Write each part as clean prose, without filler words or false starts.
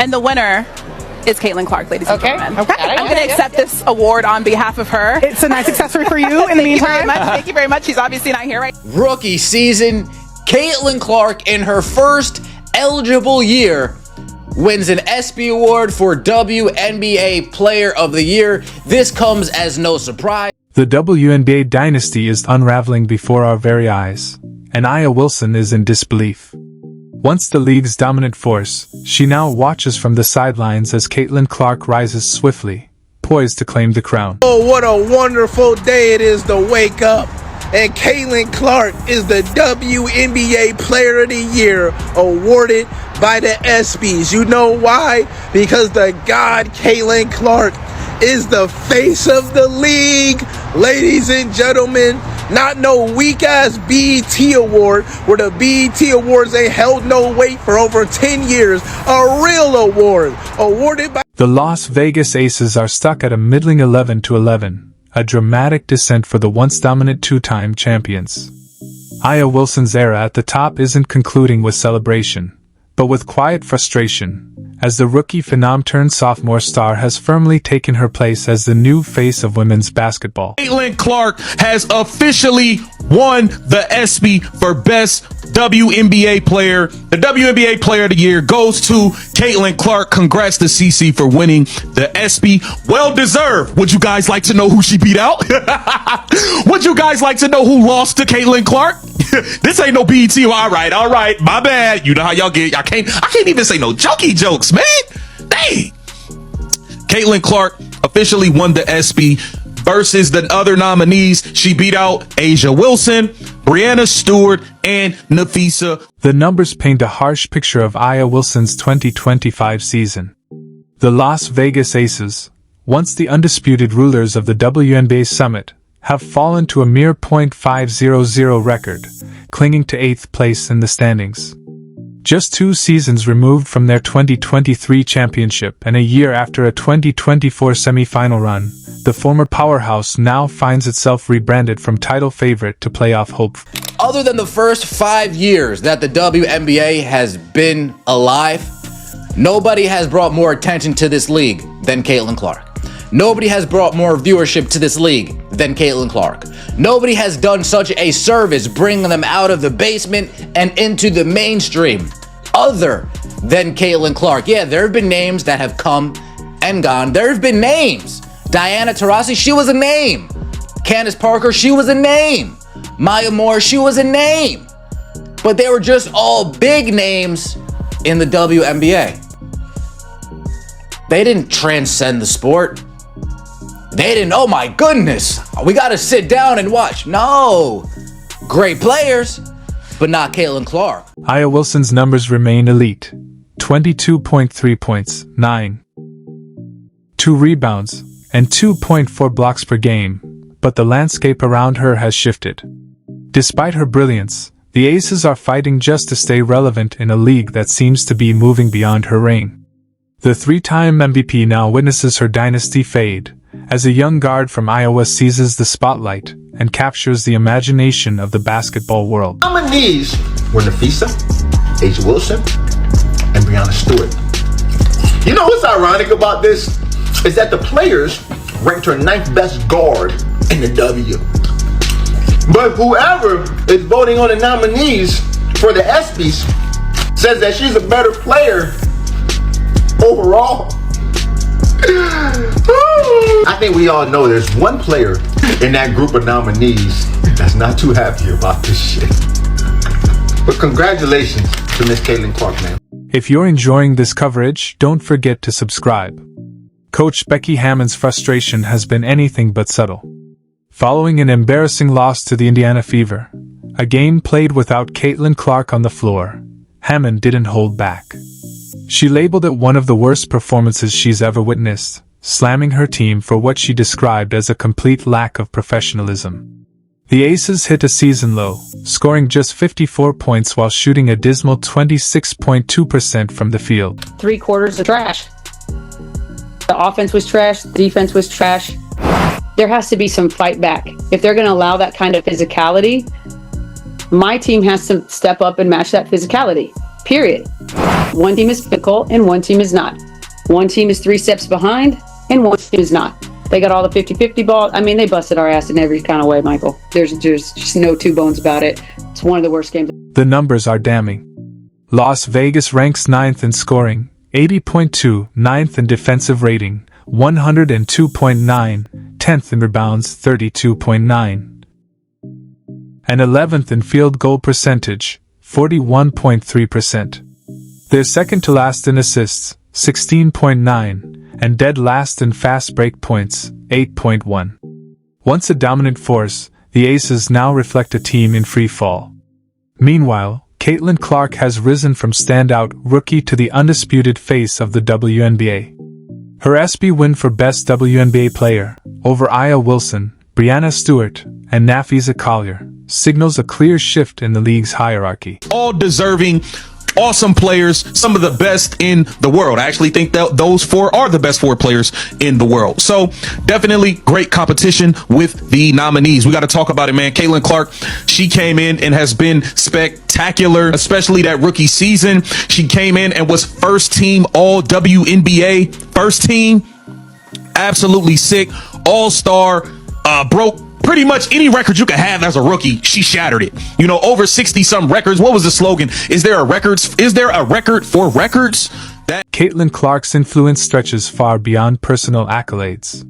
And the winner is Caitlin Clark, ladies and gentlemen. Okay. I'm going to accept this award on behalf of her. It's a nice accessory for you in the meantime. Thank you very much. She's obviously not here right now. Rookie season, Caitlin Clark in her first eligible year wins an ESPY award for WNBA Player of the Year. This comes as no surprise. The WNBA dynasty is unraveling before our very eyes, and Aya Wilson is in disbelief. Once the league's dominant force, she now watches from the sidelines as Caitlin Clark rises swiftly, poised to claim the crown. Oh, what a wonderful day it is to wake up. And Caitlin Clark is the WNBA Player of the Year, awarded by the ESPYs. You know why? Because the god Caitlin Clark is the face of the league. Ladies and gentlemen, not no weak-ass BET award where the BET Awards ain't held no weight for over 10 years. A real award, awarded by... The Las Vegas Aces are stuck at a middling 11-11. A dramatic descent for the once dominant two-time champions. Aya Wilson's era at the top isn't concluding with celebration, but with quiet frustration, as the rookie phenom turned sophomore star has firmly taken her place as the new face of women's basketball. Caitlin Clark has officially won the ESPY for Best WNBA Player. The WNBA Player of the Year goes to Caitlin Clark. Congrats to CC for winning the ESPY. Well deserved. Would you guys like to know who she beat out? Would you guys like to know who lost to Caitlin Clark? This ain't no BET. All right. My bad. You know how y'all get. I can't even say no jokey jokes, man. Dang. Caitlin Clark officially won the ESPY. Versus the other nominees, she beat out A'ja Wilson, Breanna Stewart, and Nafisa. The numbers paint a harsh picture of Aya Wilson's 2025 season. The Las Vegas Aces, once the undisputed rulers of the WNBA Summit, have fallen to a mere .500 record, clinging to 8th place in the standings. Just 2 seasons removed from their 2023 championship and a year after a 2024 semifinal run, the former powerhouse now finds itself rebranded from title favorite to playoff hope. Other than the first 5 years that the WNBA has been alive, nobody has brought more attention to this league than Caitlin Clark. Nobody has brought more viewership to this league than Caitlin Clark. Nobody has done such a service bringing them out of the basement and into the mainstream other than Caitlin Clark. Yeah, there have been names that have come and gone. There have been names. Diana Taurasi, she was a name. Candace Parker, she was a name. Maya Moore, she was a name. But they were just all big names in the WNBA. They didn't transcend the sport. They didn't, oh my goodness, we gotta sit down and watch. No, great players, but not Caitlin Clark. Aya Wilson's numbers remain elite. 22.3 points, 2 rebounds, and 2.4 blocks per game, but the landscape around her has shifted. Despite her brilliance, the Aces are fighting just to stay relevant in a league that seems to be moving beyond her reign. The 3-time MVP now witnesses her dynasty fade, as a young guard from Iowa seizes the spotlight and captures the imagination of the basketball world. Nominees were Nafisa, A'ja Wilson, and Breanna Stewart. You know what's ironic about this? Is that the players ranked her 9th best guard in the W. But whoever is voting on the nominees for the ESPYs says that she's a better player overall. I think we all know there's one player in that group of nominees that's not too happy about this shit. But congratulations to Miss Caitlin Clark, man. If you're enjoying this coverage, don't forget to subscribe. Coach Becky Hammon's frustration has been anything but subtle. Following an embarrassing loss to the Indiana Fever, a game played without Caitlin Clark on the floor, Hammon didn't hold back. She labeled it one of the worst performances she's ever witnessed, slamming her team for what she described as a complete lack of professionalism. The Aces hit a season low, scoring just 54 points while shooting a dismal 26.2% from the field. 3 quarters of trash. The offense was trash, the defense was trash. There has to be some fight back. If they're going to allow that kind of physicality, my team has to step up and match that physicality. period. One team is physical and one team is not. One team is 3 steps behind and one team is not. They got all the 50-50 balls. I mean, they busted our ass in every kind of way, Michael. There's just no two bones about it. It's one of the worst games. The numbers are damning. Las Vegas ranks 9th in scoring, 80.2, 9th in defensive rating, 102.9, 10th in rebounds, 32.9, and 11th in field goal percentage, 41.3%. They're second to last in assists, 16.9, and dead last in fast break points, 8.1. Once a dominant force, the Aces now reflect a team in free fall. Meanwhile, Caitlin Clark has risen from standout rookie to the undisputed face of the WNBA. Her ESPY win for Best WNBA Player, over Aya Wilson, Brianna Stewart, and Nafisa Collier, signals a clear shift in the league's hierarchy. All deserving, awesome players, some of the best in the world. I actually think that those 4 are the best 4 players in the world. So definitely great competition with the nominees. We got to talk about it, man. Caitlin Clark, she came in and has been spectacular, especially that rookie season. She came in and was first team all WNBA, first team, absolutely sick, all-star, broke pretty much any record you could have as a rookie. She shattered it. You know, over 60-some records. What was the slogan? Is there a record for records? Caitlin Clark's influence stretches far beyond personal accolades.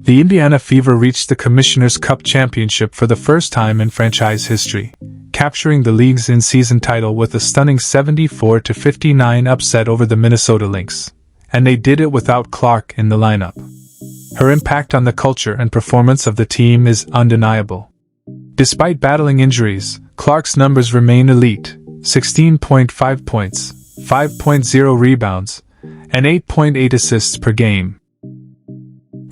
The Indiana Fever reached the Commissioner's Cup championship for the first time in franchise history, capturing the league's in-season title with a stunning 74-59 upset over the Minnesota Lynx. And they did it without Clark in the lineup. Her impact on the culture and performance of the team is undeniable. Despite battling injuries, Clark's numbers remain elite: 16.5 points, 5.0 rebounds, and 8.8 assists per game.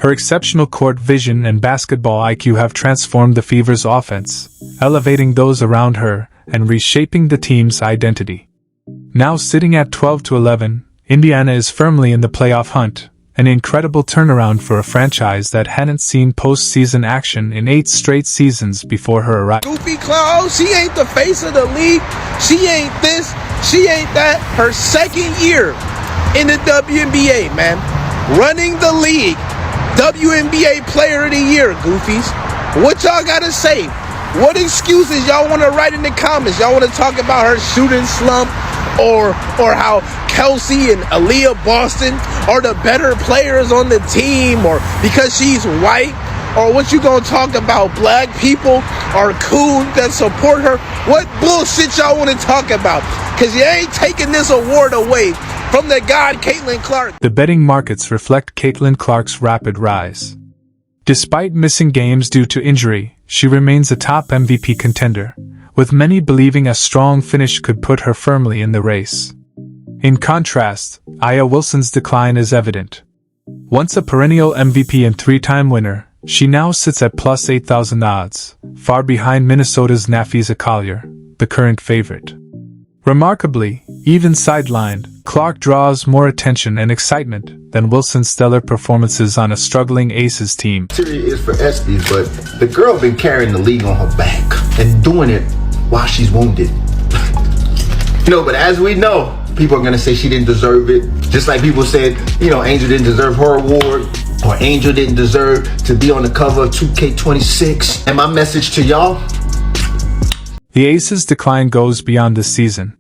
Her exceptional court vision and basketball IQ have transformed the Fever's offense, elevating those around her and reshaping the team's identity. Now sitting at 12-11, Indiana is firmly in the playoff hunt. An incredible turnaround for a franchise that hadn't seen postseason action in 8 straight seasons before her arrival. Goofy clown, she ain't the face of the league. She ain't this, she ain't that. Her second year in the WNBA, man. Running the league. WNBA Player of the Year, Goofies. What y'all gotta say? What excuses y'all want to write in the comments? Y'all want to talk about her shooting slump, or how Kelsey and Aaliyah Boston are the better players on the team, or because she's white, or what you gonna talk about? Black people are cool that support her. What bullshit y'all want to talk about? Because you ain't taking this award away from the god Caitlin Clark. The betting markets reflect Caitlin Clark's rapid rise. Despite missing games due to injury, she remains a top MVP contender, with many believing a strong finish could put her firmly in the race. In contrast, Aya Wilson's decline is evident. Once a perennial MVP and 3-time winner, she now sits at plus 8,000 odds, far behind Minnesota's Nafisa Collier, the current favorite. Remarkably, even sidelined, Clark draws more attention and excitement than Wilson's stellar performances on a struggling Aces team. Criteria is for ESPY, but the girl been carrying the league on her back and doing it while she's wounded. But as we know, people are gonna say she didn't deserve it. Just like people said, Angel didn't deserve her award, or Angel didn't deserve to be on the cover of 2K26. And my message to y'all: the Aces' decline goes beyond this season.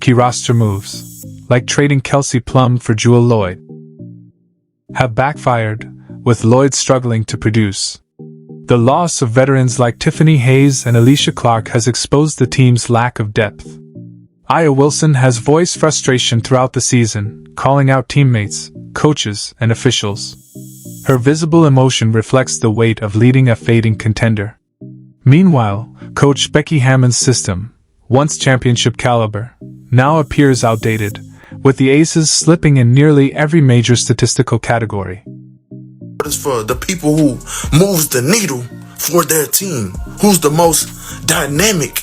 Key roster moves, like trading Kelsey Plum for Jewel Lloyd, have backfired, with Lloyd struggling to produce. The loss of veterans like Tiffany Hayes and Alicia Clark has exposed the team's lack of depth. Aya Wilson has voiced frustration throughout the season, calling out teammates, coaches, and officials. Her visible emotion reflects the weight of leading a fading contender. Meanwhile, Coach Becky Hammond's system, once championship caliber, now appears outdated, with the Aces slipping in nearly every major statistical category. It's for the people who moves the needle for their team, who's the most dynamic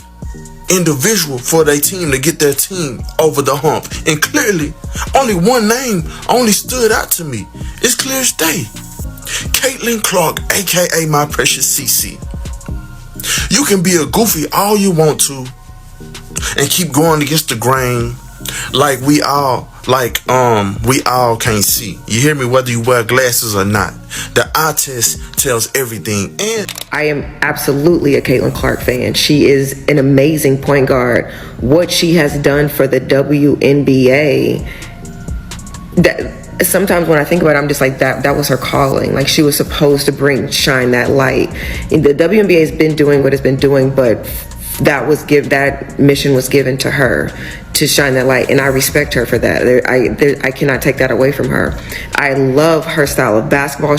individual for their team to get their team over the hump. And clearly, only one name only stood out to me. It's clear as day. Caitlin Clark, aka my precious CC. You can be a goofy all you want to and keep going against the grain like we all can't see. You hear me? Whether you wear glasses or not, the eye test tells everything. And I am absolutely a Caitlin Clark fan. She is an amazing point guard. What she has done for the WNBA, that sometimes when I think about it, I'm just like, that was her calling. Like, she was supposed to shine that light. And the WNBA has been doing what it's been doing, but that mission was given to her to shine that light, and I respect her for that. I cannot take that away from her. I love her style of basketball. Her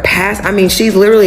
pass. She's literally